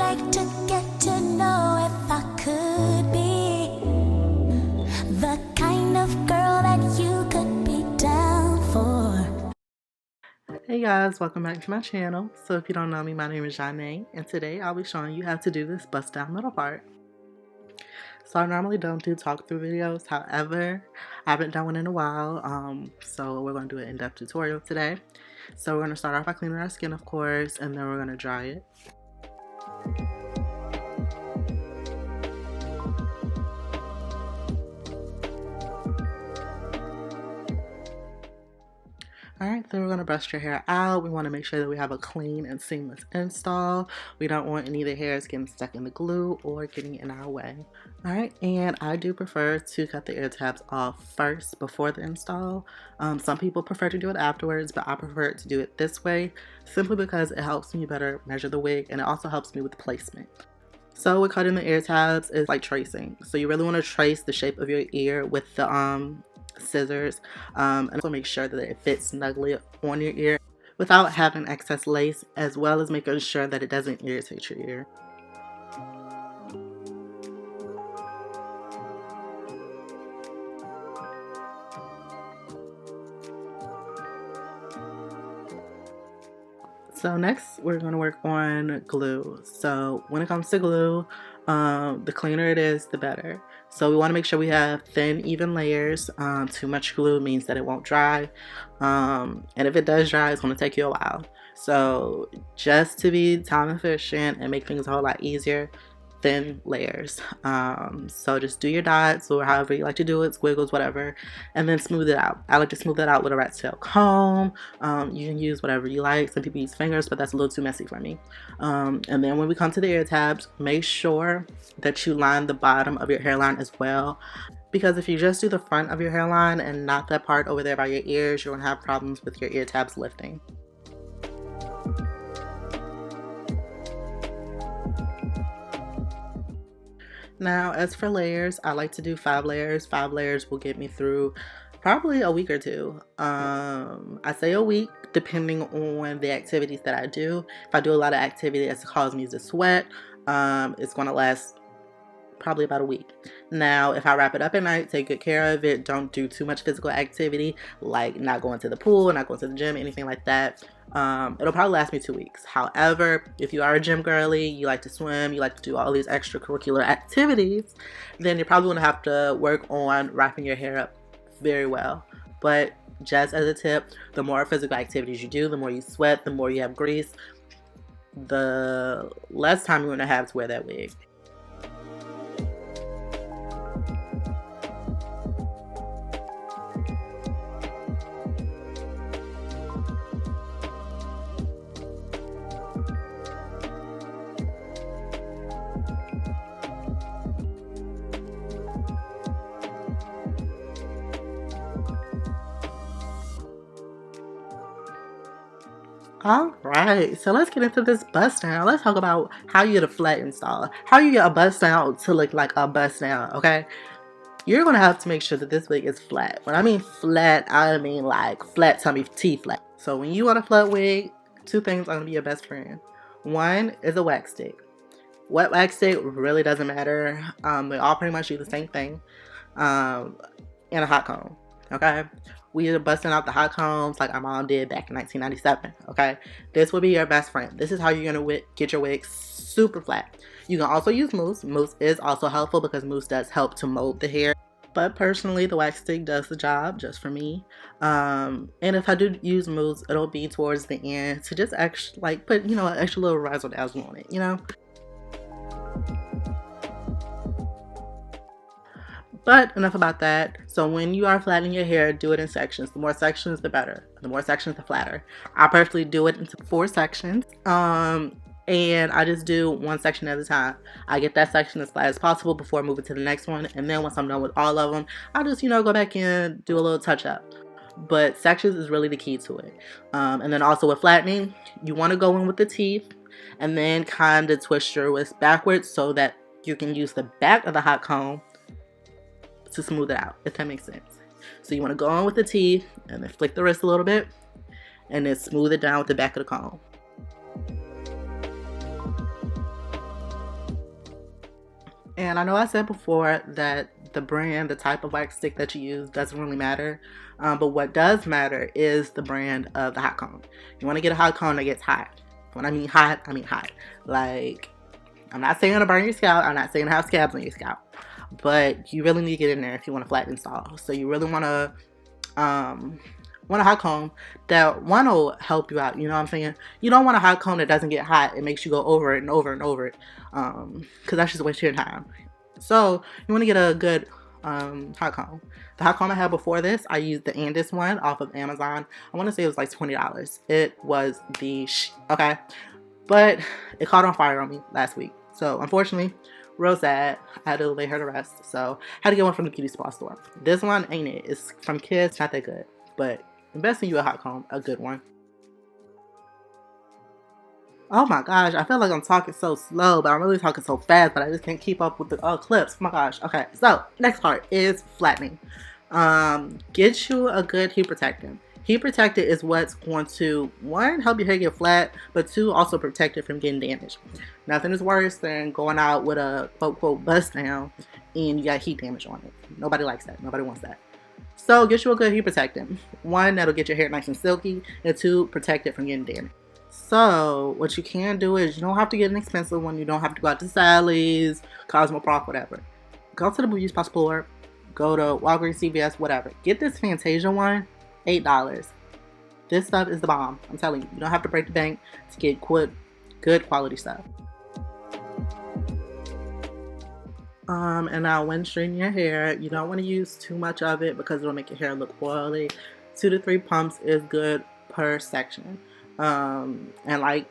like to get to know if I could be the kind of girl that you could be down for. Hey guys, welcome back to my channel. So if you don't know me, my name is Janae, and today I'll be showing you how to do this bust down middle part. So I normally don't do talk through videos, however, I haven't done one in a while, so we're going to do an in-depth tutorial today. So we're going to start off by cleaning our skin, of course, and then we're going to dry it. Alright, then we're going to brush your hair out. We want to make sure that we have a clean and seamless install. We don't want any of the hairs getting stuck in the glue or getting in our way. Alright, and I do prefer to cut the ear tabs off first before the install. Some people prefer to do it afterwards, but I prefer to do it this way simply because it helps me better measure the wig and it also helps me with placement. So with cutting the ear tabs is like tracing. So you really want to trace the shape of your ear with the scissors, and also make sure that it fits snugly on your ear without having excess lace, as well as making sure that it doesn't irritate your ear. So next we're going to work on glue. So when it comes to glue, the cleaner it is, the better. So we want to make sure we have thin, even layers. Too much glue means that it won't dry. And if it does dry, it's going to take you a while. So just to be time efficient and make things a whole lot easier, thin layers. So just do your dots or however you like to do it, squiggles, whatever, and then smooth it out. I like to smooth it out with a rat tail comb. You can use whatever you like. Some people use fingers, but that's a little too messy for me. And then when we come to the ear tabs, make sure that you line the bottom of your hairline as well, because if you just do the front of your hairline and not that part over there by your ears, you're gonna have problems with your ear tabs lifting. Now, as for layers, I like to do 5 layers. 5 layers will get me through probably a week or two. I say a week depending on the activities that I do. If I do a lot of activity that's causing me to sweat, it's going to last probably about a week. Now, if I wrap it up at night, take good care of it, don't do too much physical activity, like not going to the pool, not going to the gym, anything like that, it'll probably last me 2 weeks. However, if you are a gym girly, you like to swim, you like to do all these extracurricular activities, then you're probably going to have to work on wrapping your hair up very well. But just as a tip, the more physical activities you do, the more you sweat, the more you have grease, the less time you're going to have to wear that wig. Alright, so let's get into this bust down. Let's talk about how you get a flat install. How you get a bust down to look like a bust down, okay? You're going to have to make sure that this wig is flat. When I mean flat, I mean like flat tummy T-flat. So when you want a flat wig, 2 things are going to be your best friend. One is a wax stick. Wet wax stick really doesn't matter. They all pretty much do the same thing. And a hot comb, okay? We are busting out the hot combs like our mom did back in 1997, okay? This will be your best friend. This is how you're going to get your wig super flat. You can also use mousse. Mousse is also helpful because mousse does help to mold the hair. But personally, the wax stick does the job just for me. And if I do use mousse, it'll be towards the end to just actually like put, you know, an extra little razzle dazzle on it, you know? But enough about that. So when you are flattening your hair, do it in sections. The more sections, the better. The more sections, the flatter. I personally do it into 4 sections. And I just do 1 section at a time. I get that section as flat as possible before moving to the next one. And then once I'm done with all of them, I just, you know, go back in, do a little touch up. But sections is really the key to it. And then also with flattening, you want to go in with the teeth and then kind of twist your wrist backwards so that you can use the back of the hot comb to smooth it out, if that makes sense. So you want to go on with the teeth and then flick the wrist a little bit and then smooth it down with the back of the comb. And I know I said before that the brand, the type of wax stick that you use doesn't really matter. But what does matter is the brand of the hot comb. You want to get a hot comb that gets hot. When I mean hot, I mean hot. Like, I'm not saying to burn your scalp. I'm not saying to have scabs on your scalp. But you really need to get in there if you want to flatten install. So you really want a hot comb that one will help you out. You know what I'm saying? You don't want a hot comb that doesn't get hot. It makes you go over it and over and over it, because that's just wasting your time. So you want to get a good hot comb. The hot comb I had before this, I used the Andis one off of Amazon. I want to say it was like $20. It was okay, but it caught on fire on me last week. So unfortunately, real sad. I had to lay her to rest. So I had to get one from the beauty supply store. This one ain't it. It's from Kids. Not that good, but invest in you a hot comb, a good one. Oh my gosh, I feel like I'm talking so slow, but I'm really talking so fast, but I just can't keep up with the clips. Oh my gosh. Okay, so next part is flattening. Get you a good heat protectant. Heat protectant is what's going to, one, help your hair get flat, but two, also protect it from getting damaged. Nothing is worse than going out with a quote bust down and you got heat damage on it. Nobody likes that. Nobody wants that. So get you a good heat protectant. One, that'll get your hair nice and silky, and two, protect it from getting damaged. So what you can do is, you don't have to get an expensive one. You don't have to go out to Sally's, Cosmoprof, whatever. Go to the beauty supply store. Go to Walgreens, CVS, whatever. Get this Fantasia one, $8. This stuff is the bomb. I'm telling you. You don't have to break the bank to get good quality stuff. And now when straightening your hair, you don't want to use too much of it because it'll make your hair look oily. 2 to 3 pumps is good per section. And like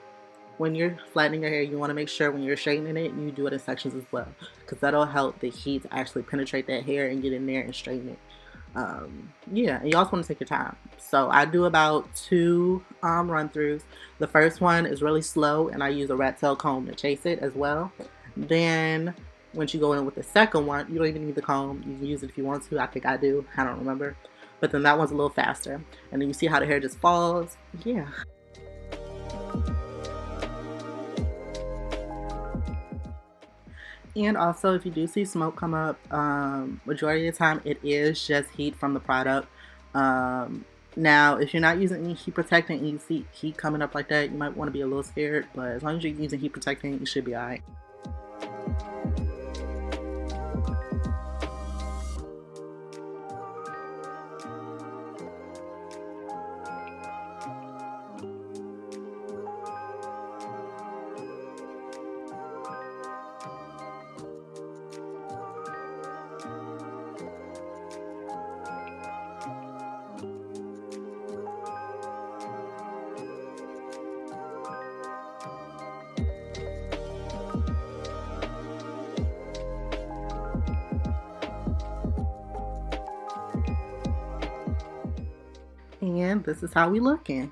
when you're flattening your hair, you want to make sure when you're straightening it, you do it in sections as well, because that'll help the heat to actually penetrate that hair and get in there and straighten it. Yeah, and you also want to take your time. So I do about 2 run throughs. The first one is really slow, and I use a rat tail comb to chase it as well. Then once you go in with the second one, you don't even need the comb. You can use it if you want to. I think I do. I don't remember. But then that one's a little faster. And then you see how the hair just falls. Yeah. And also, if you do see smoke come up, majority of the time it is just heat from the product. Now, if you're not using any heat protectant and you see heat coming up like that, you might want to be a little scared. But as long as you're using heat protectant, you should be alright. And this is how we looking.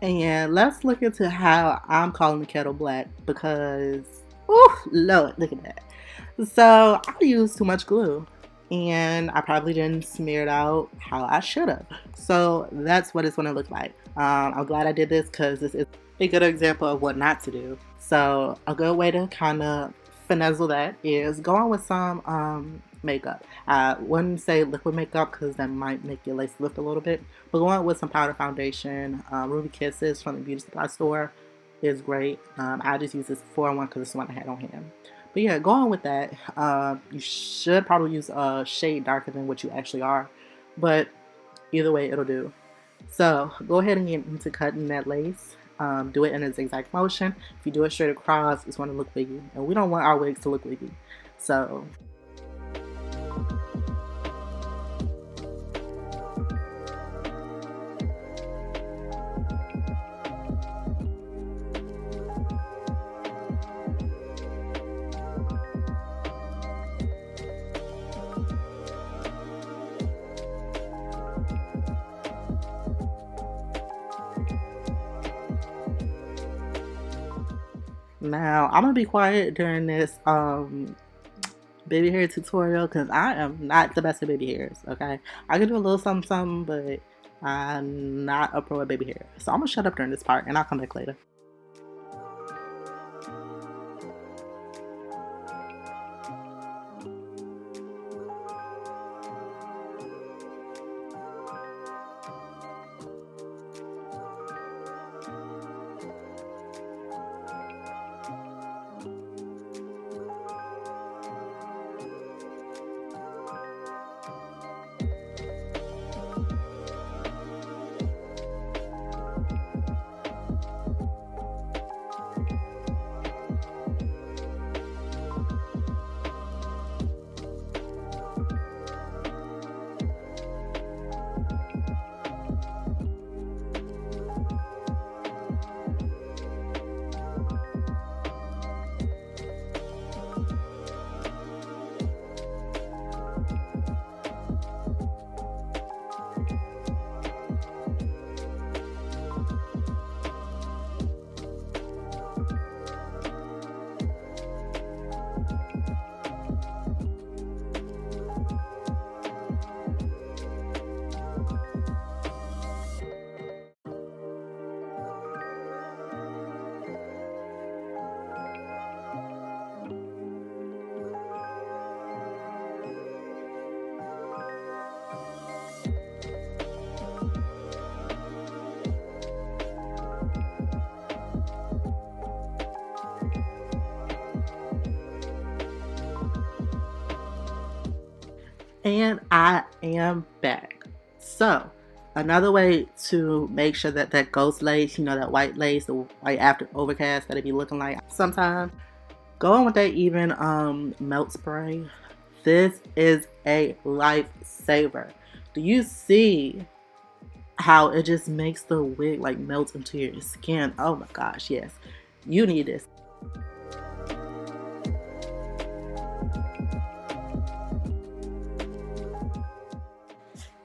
And let's look into how I'm calling the Kettle Black, because, oh Lord, look at that. So I used too much glue, and I probably didn't smear it out how I should have. So that's what it's going to look like. I'm glad I did this, because this is a good example of what not to do. So a good way to kind of finagle that is go on with some makeup. I wouldn't say liquid makeup because that might make your lace lift a little bit, but go on with some powder foundation. Ruby Kisses from the beauty supply store is great. I just use this 4-in-1 because it's the one I had on hand. But yeah, go on with that. You should probably use a shade darker than what you actually are, but either way it'll do. So go ahead and get into cutting that lace. Do it in a zigzag motion. If you do it straight across, it's going to look wiggy, and we don't want our wigs to look wiggy. So now I'm gonna be quiet during this baby hair tutorial because I am not the best at baby hairs. Okay, I can do a little something, but I'm not a pro at baby hair. So I'm gonna shut up during this part and I'll come back later. And I am back. So, another way to make sure that that ghost lace, you know, that white lace, the white after overcast that it be looking like sometimes, go on with that even melt spray. This is a lifesaver. Do you see how it just makes the wig like melt into your skin? Oh my gosh, yes. You need this.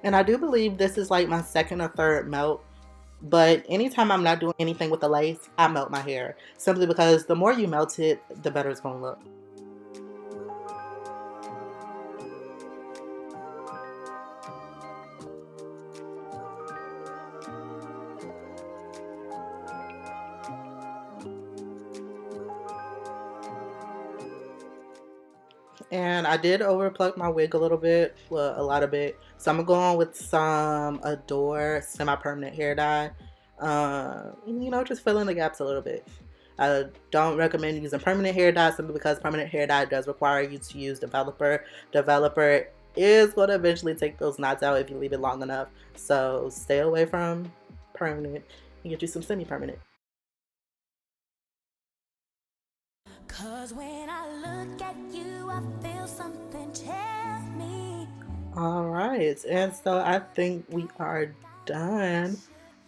And I do believe this is like my second or third melt. But anytime I'm not doing anything with the lace, I melt my hair. Simply because the more you melt it, the better it's going to look. And I did overpluck my wig a little bit, well, a lot of it. So I'm going to go on with some Adore semi-permanent hair dye. You know, just fill in the gaps a little bit. I don't recommend using permanent hair dye simply because permanent hair dye does require you to use developer. Developer is going to eventually take those knots out if you leave it long enough. So stay away from permanent and get you some semi-permanent. Cause when I look at you, I feel something tell me. Alright, and so I think we are done.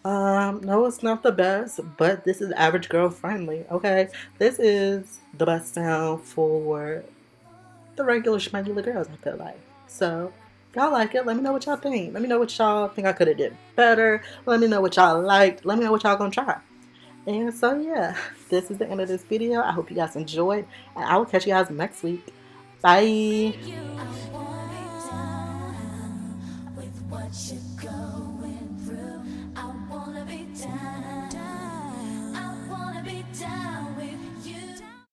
No, it's not the best, but this is average girl friendly, okay? This is the best sound for the regular schmegular girls, I feel like. So, if y'all like it, let me know what y'all think. Let me know what y'all think I could have did better. Let me know what y'all liked. Let me know what y'all gonna try. And so, yeah, this is the end of this video. I hope you guys enjoyed, and I will catch you guys next week. Bye! You, I want it done with what you